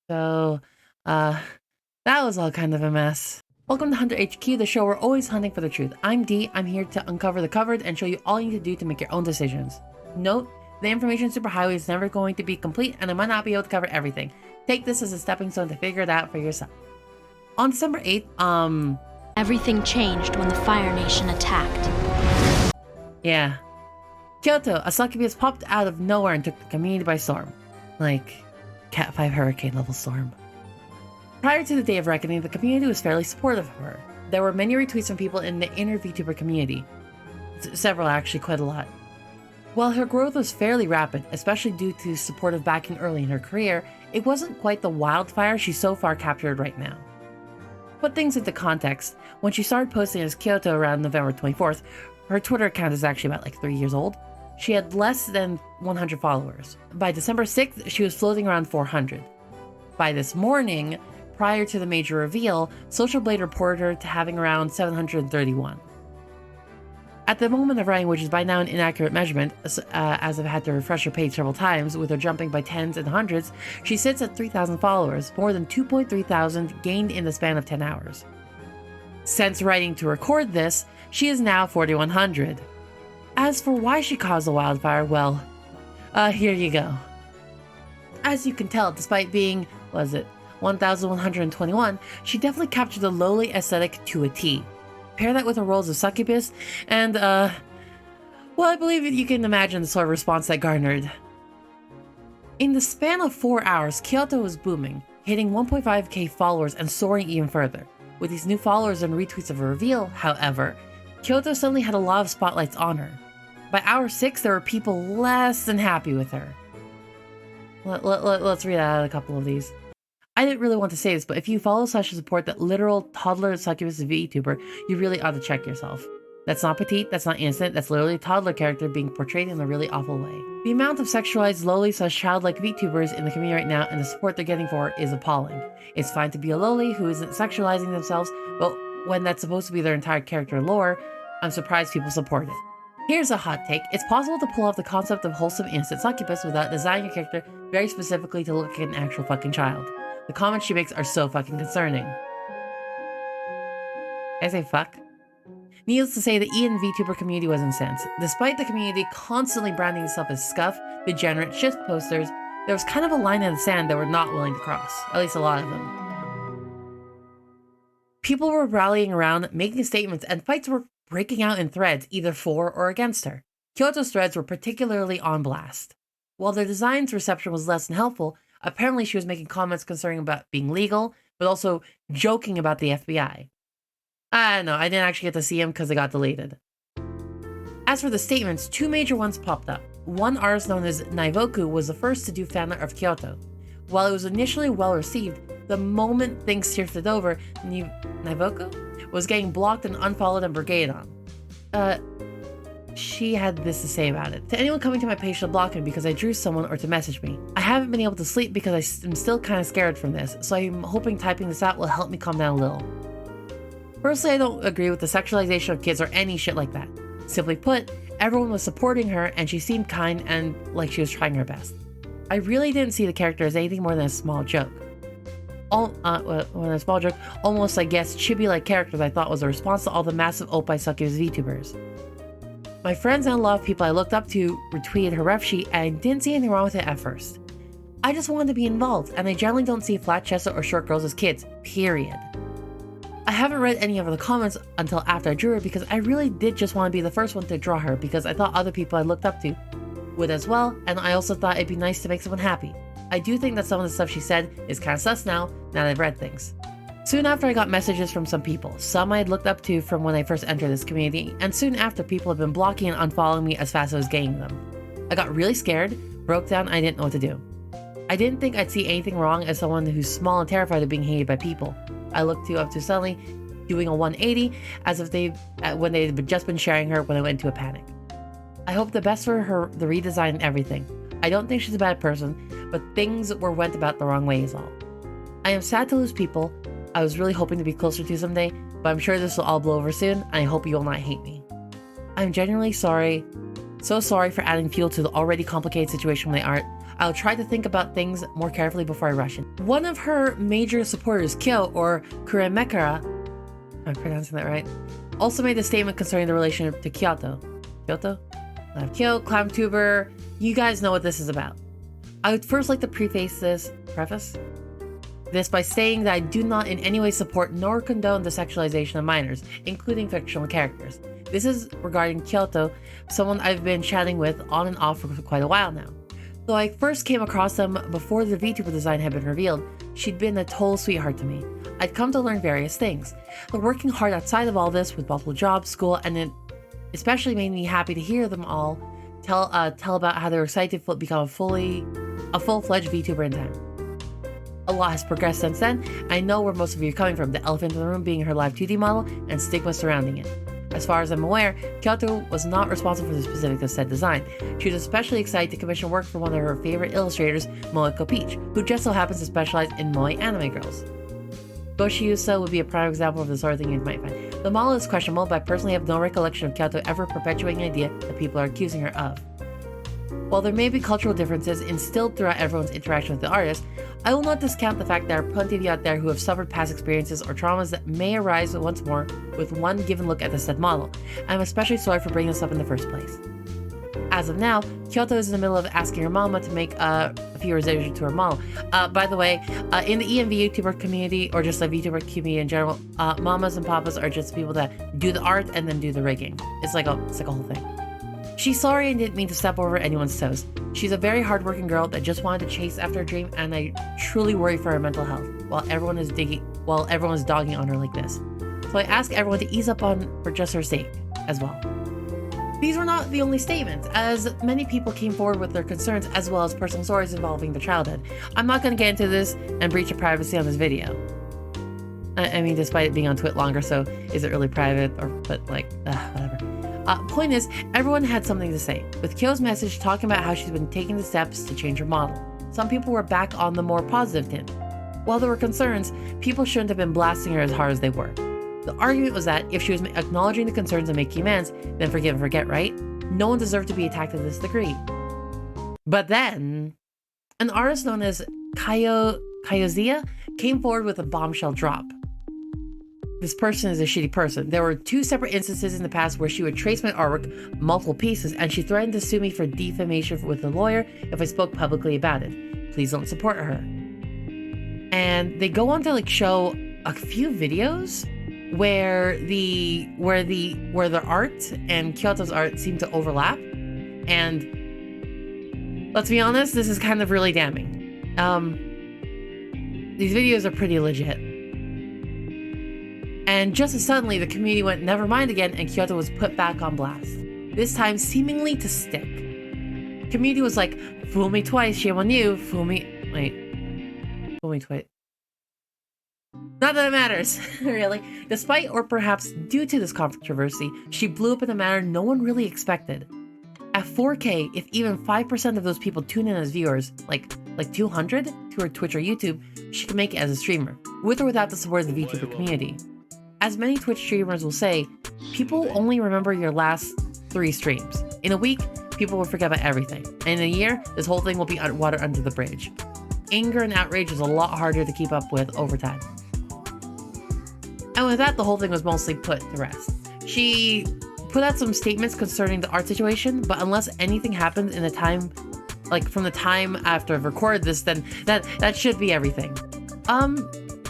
So, uh, that was all kind of a mess. Welcome to Hunter HQ, the show we're always hunting for the truth. I'm D, I'm here to uncover the covered and show you all you need to do to make your own decisions. Note, the information superhighway is never going to be complete and I might not be able to cover everything. Take this as a stepping stone to figure it out for yourself. On December 8th, Everything changed when the Fire Nation attacked. Yeah. Kyoto, a succubus popped out of nowhere and took the community by storm. Like, Cat 5 hurricane level storm. Prior to the Day of Reckoning, the community was fairly supportive of her. There were many retweets from people in the inner VTuber community. Several, actually, quite a lot. While her growth was fairly rapid, especially due to supportive backing early in her career, it wasn't quite the wildfire she's so far captured right now. To put things into context, when she started posting as Kyoto around November 24th, her Twitter account is actually about like 3 years old. She had less than 100 followers. By December 6th, she was floating around 400. By this morning, prior to the major reveal, Social Blade reported her to having around 731. At the moment of writing, which is by now an inaccurate measurement, as I've had to refresh her page several times, with her jumping by tens and hundreds, she sits at 3,000 followers, more than 2.3 thousand gained in the span of 10 hours. Since writing to record this, she is now 4,100. As for why she caused the wildfire, well, here you go. As you can tell, despite being, 1,121, she definitely captured the loli aesthetic to a T. Pair that with her roles of succubus, and, well, I believe you can imagine the sort of response that garnered. In the span of 4 hours, Kyoto was booming, hitting 1.5k followers and soaring even further. With these new followers and retweets of her reveal, however, Kyoto suddenly had a lot of spotlights on her. By hour 6, there were people less than happy with her. Let's read out a couple of these. I didn't really want to say this, but if you follow / support that literal toddler succubus VTuber, you really ought to check yourself. That's not petite, that's not innocent, that's literally a toddler character being portrayed in a really awful way. The amount of sexualized loli / childlike VTubers in the community right now and the support they're getting for it is appalling. It's fine to be a loli who isn't sexualizing themselves, but when that's supposed to be their entire character lore, I'm surprised people support it. Here's a hot take. It's possible to pull off the concept of wholesome innocent succubus without designing a character very specifically to look like an actual fucking child. The comments she makes are so fucking concerning. I say fuck? Needless to say, the Ian VTuber community was incensed. Despite the community constantly branding itself as scuff, degenerate, shit posters, there was kind of a line in the sand that we're not willing to cross. At least a lot of them. People were rallying around, making statements, and fights were breaking out in threads, either for or against her. Kyoto's threads were particularly on blast. While their design's reception was less than helpful, apparently she was making comments concerning about being legal, but also joking about the FBI. I don't know, I didn't actually get to see him because they got deleted. As for the statements, two major ones popped up. One artist known as Naivoku was the first to do fanart of Kyoto. While it was initially well received, the moment things shifted over, Naivoku was getting blocked and unfollowed and brigaded on. She had this to say about it. To anyone coming to my page to block me because I drew someone or to message me, I haven't been able to sleep because I'm still kind of scared from this, so I'm hoping typing this out will help me calm down a little. Personally, I don't agree with the sexualization of kids or any shit like that. Simply put, everyone was supporting her and she seemed kind and like she was trying her best. I really didn't see the character as anything more than a small joke. A small joke, almost I guess chibi-like characters I thought was a response to all the massive opie succubus VTubers. My friends and a lot of people I looked up to retweeted her ref sheet and I didn't see anything wrong with it at first. I just wanted to be involved and I generally don't see flat-chested or short girls as kids, period. I haven't read any of the comments until after I drew her because I really did just want to be the first one to draw her because I thought other people I looked up to would as well, and I also thought it'd be nice to make someone happy. I do think that some of the stuff she said is kind of sus now that I've read things. Soon after I got messages from some people, some I had looked up to from when I first entered this community, and soon after people have been blocking and unfollowing me as fast as I was gaining them. I got really scared, broke down, and I didn't know what to do. I didn't think I'd see anything wrong as someone who's small and terrified of being hated by people. I looked up to suddenly doing a 180 as if when they'd just been sharing her when I went into a panic. I hope the best for her, the redesign and everything. I don't think she's a bad person, but things went about the wrong way is all. I am sad to lose people I was really hoping to be closer to someday, but I'm sure this will all blow over soon, and I hope you will not hate me. I'm genuinely sorry, so sorry for adding fuel to the already complicated situation with my art. I'll try to think about things more carefully before I rush in. One of her major supporters, Kyo, or Kuremekara, am I pronouncing that right? Also made a statement concerning the relationship to Kyoto. Kyoto? Kyo, ClownTuber, you guys know what this is about. I would first like to preface this by saying that I do not in any way support nor condone the sexualization of minors, including fictional characters. This is regarding Kyuotto, someone I've been chatting with on and off for quite a while now. Though I first came across them before the VTuber design had been revealed, she'd been a total sweetheart to me. I'd come to learn various things, but working hard outside of all this with multiple jobs, school, and it especially made me happy to hear them all tell about how they were excited to become a full-fledged VTuber in time. A lot has progressed since then. I know where most of you are coming from, the elephant in the room being her live 2D model and stigma surrounding it. As far as I'm aware, Kyoto was not responsible for the specifics of said design. She was especially excited to commission work for one of her favorite illustrators, Moeko Peach, who just so happens to specialize in moe anime girls. Goshiusa would be a prime example of the sort of thing you might find. The model is questionable, but I personally have no recollection of Kyoto ever perpetuating an idea that people are accusing her of. While there may be cultural differences instilled throughout everyone's interaction with the artist, I will not discount the fact that there are plenty of you out there who have suffered past experiences or traumas that may arise once more with one given look at the said model. I'm especially sorry for bringing this up in the first place. As of now, Kyoto is in the middle of asking her mama to make a few revisions to her model. By the way, in the ENV YouTuber community, or just the VTuber community in general, mamas and papas are just people that do the art and then do the rigging. It's like a whole thing. She's sorry and didn't mean to step over anyone's toes. She's a very hardworking girl that just wanted to chase after a dream, and I truly worry for her mental health while everyone is dogging on her like this. So I ask everyone to ease up on for just her sake as well. These were not the only statements, as many people came forward with their concerns as well as personal stories involving their childhood. I'm not going to get into this and breach of privacy on this video. I mean, despite it being on Twit longer, so is it really private? Whatever. Point is, everyone had something to say, with Kyo's message talking about how she's been taking the steps to change her model. Some people were back on the more positive tint. While there were concerns, people shouldn't have been blasting her as hard as they were. The argument was that if she was acknowledging the concerns and making amends, then forgive and forget, right? No one deserved to be attacked to this degree. But then, an artist known as Kyozia came forward with a bombshell drop. This person is a shitty person. There were 2 separate instances in the past where she would trace my artwork, multiple pieces, and she threatened to sue me for defamation with a lawyer if I spoke publicly about it. Please don't support her. And they go on to show a few videos where the art and Kyoto's art seem to overlap. And let's be honest, this is kind of really damning. These videos are pretty legit. And just as suddenly, the community went never mind again, and Kyoto was put back on blast. This time, seemingly to stick. Community was like, fool me twice, shame on you. Fool me twice. Not that it matters, really. Despite, or perhaps due to this controversy, she blew up in a manner no one really expected. At 4K, if even 5% of those people tune in as viewers, like 200 to her Twitch or YouTube, she can make it as a streamer, with or without the support of the VTuber community. As many Twitch streamers will say, people only remember your last 3 streams. In a week, people will forget about everything. And in a year, this whole thing will be water under the bridge. Anger and outrage is a lot harder to keep up with over time. And with that, the whole thing was mostly put to rest. She put out some statements concerning the art situation, but unless anything happened in the time, from the time after I've recorded this, then that should be everything.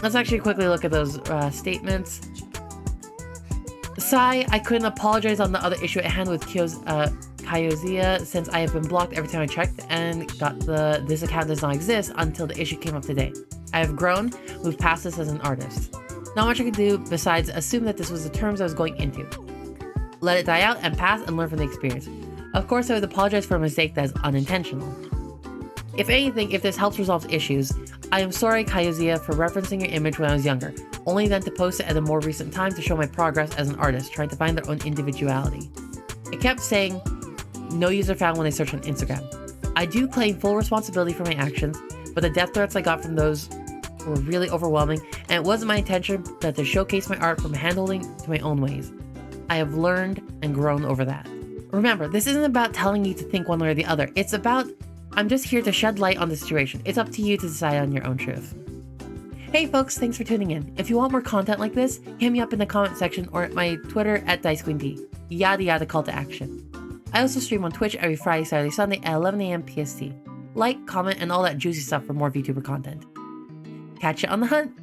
Let's actually quickly look at those statements. Sigh, I couldn't apologize on the other issue at hand with Kyozia since I have been blocked every time I checked and got this account does not exist until the issue came up today. I have grown, moved past this as an artist. Not much I could do besides assume that this was the terms I was going into. Let it die out and pass and learn from the experience. Of course, I would apologize for a mistake that is unintentional. If anything, if this helps resolve issues, I am sorry, Kyozia, for referencing your image when I was younger, only then to post it at a more recent time to show my progress as an artist, trying to find their own individuality. It kept saying, no user found when they searched on Instagram. I do claim full responsibility for my actions, but the death threats I got from those were really overwhelming, and it wasn't my intention that to showcase my art from handholding to my own ways. I have learned and grown over that. Remember, this isn't about telling you to think one way or the other. It's about I'm just here to shed light on the situation. It's up to you to decide on your own truth. Hey folks, thanks for tuning in. If you want more content like this, hit me up in the comment section or at my Twitter at DiceQueenD. Yada yada call to action. I also stream on Twitch every Friday, Saturday, Sunday at 11 AM PST. Like, comment, and all that juicy stuff for more VTuber content. Catch you on the hunt!